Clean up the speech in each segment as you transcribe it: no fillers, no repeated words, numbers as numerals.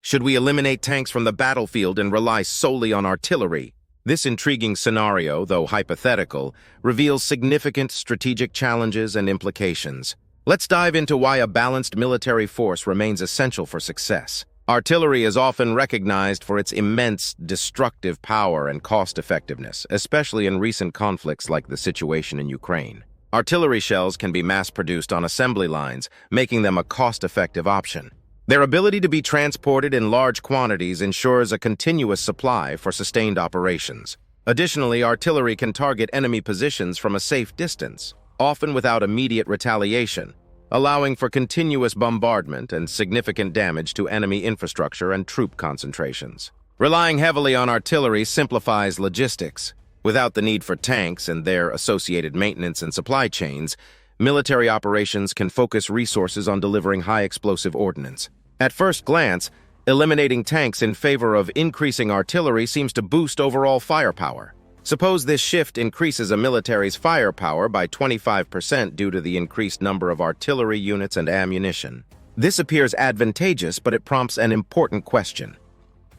Should we eliminate tanks from the battlefield and rely solely on artillery? This intriguing scenario, though hypothetical, reveals significant strategic challenges and implications. Let's dive into why a balanced military force remains essential for success. Artillery is often recognized for its immense destructive power and cost-effectiveness, especially in recent conflicts like the situation in Ukraine. Artillery shells can be mass-produced on assembly lines, making them a cost-effective option. Their ability to be transported in large quantities ensures a continuous supply for sustained operations. Additionally, artillery can target enemy positions from a safe distance, often without immediate retaliation, allowing for continuous bombardment and significant damage to enemy infrastructure and troop concentrations. Relying heavily on artillery simplifies logistics. Without the need for tanks and their associated maintenance and supply chains, military operations can focus resources on delivering high-explosive ordnance. At first glance, eliminating tanks in favor of increasing artillery seems to boost overall firepower. Suppose this shift increases a military's firepower by 25% due to the increased number of artillery units and ammunition. This appears advantageous, but it prompts an important question.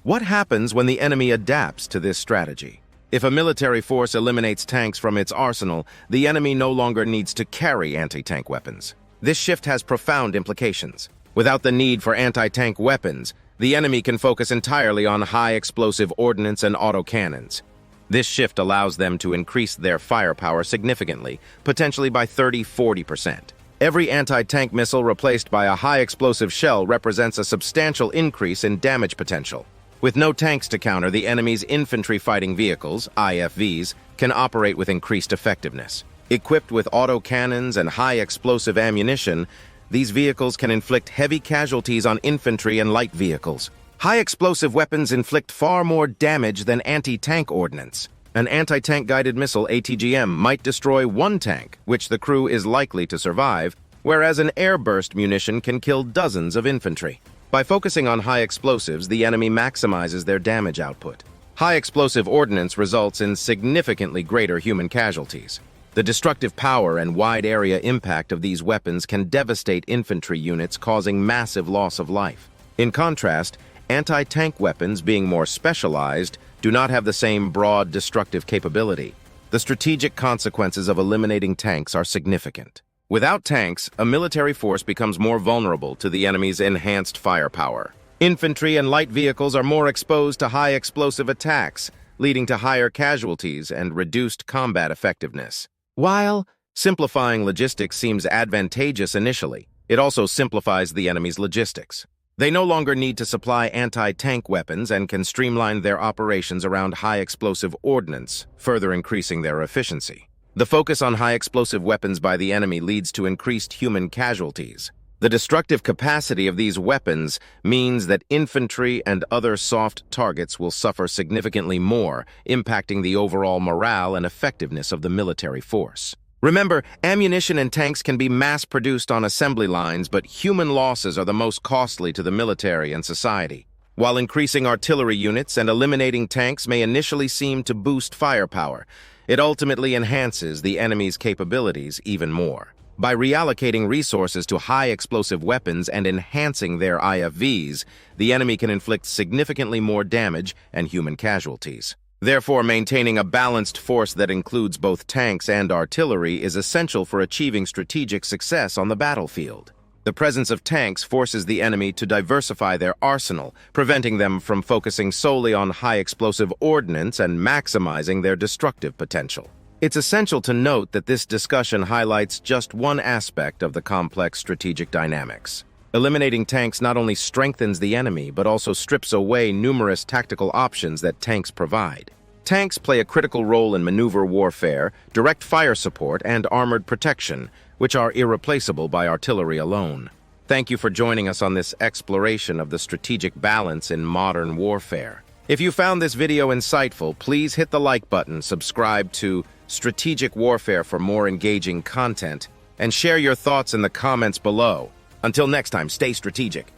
What happens when the enemy adapts to this strategy? If a military force eliminates tanks from its arsenal, the enemy no longer needs to carry anti-tank weapons. This shift has profound implications. Without the need for anti-tank weapons, the enemy can focus entirely on high-explosive ordnance and autocannons. This shift allows them to increase their firepower significantly, potentially by 30–40%. Every anti-tank missile replaced by a high-explosive shell represents a substantial increase in damage potential. With no tanks to counter, the enemy's infantry fighting vehicles, IFVs, can operate with increased effectiveness. Equipped with autocannons and high-explosive ammunition, these vehicles can inflict heavy casualties on infantry and light vehicles. High-explosive weapons inflict far more damage than anti-tank ordnance. An anti-tank guided missile, ATGM, might destroy one tank, which the crew is likely to survive, whereas an airburst munition can kill dozens of infantry. By focusing on high explosives, the enemy maximizes their damage output. High-explosive ordnance results in significantly greater human casualties. The destructive power and wide-area impact of these weapons can devastate infantry units, causing massive loss of life. In contrast, anti-tank weapons, being more specialized, do not have the same broad destructive capability. The strategic consequences of eliminating tanks are significant. Without tanks, a military force becomes more vulnerable to the enemy's enhanced firepower. Infantry and light vehicles are more exposed to high-explosive attacks, leading to higher casualties and reduced combat effectiveness. While simplifying logistics seems advantageous initially, it also simplifies the enemy's logistics. They no longer need to supply anti-tank weapons and can streamline their operations around high-explosive ordnance, further increasing their efficiency. The focus on high-explosive weapons by the enemy leads to increased human casualties. The destructive capacity of these weapons means that infantry and other soft targets will suffer significantly more, impacting the overall morale and effectiveness of the military force. Remember, ammunition and tanks can be mass-produced on assembly lines, but human losses are the most costly to the military and society. While increasing artillery units and eliminating tanks may initially seem to boost firepower, it ultimately enhances the enemy's capabilities even more. By reallocating resources to high-explosive weapons and enhancing their IFVs, the enemy can inflict significantly more damage and human casualties. Therefore, maintaining a balanced force that includes both tanks and artillery is essential for achieving strategic success on the battlefield. The presence of tanks forces the enemy to diversify their arsenal, preventing them from focusing solely on high-explosive ordnance and maximizing their destructive potential. It's essential to note that this discussion highlights just one aspect of the complex strategic dynamics. Eliminating tanks not only strengthens the enemy, but also strips away numerous tactical options that tanks provide. Tanks play a critical role in maneuver warfare, direct fire support, and armored protection, which are irreplaceable by artillery alone. Thank you for joining us on this exploration of the strategic balance in modern warfare. If you found this video insightful, please hit the like button, subscribe to Strategic Warfare for more engaging content, and share your thoughts in the comments below. Until next time, stay strategic.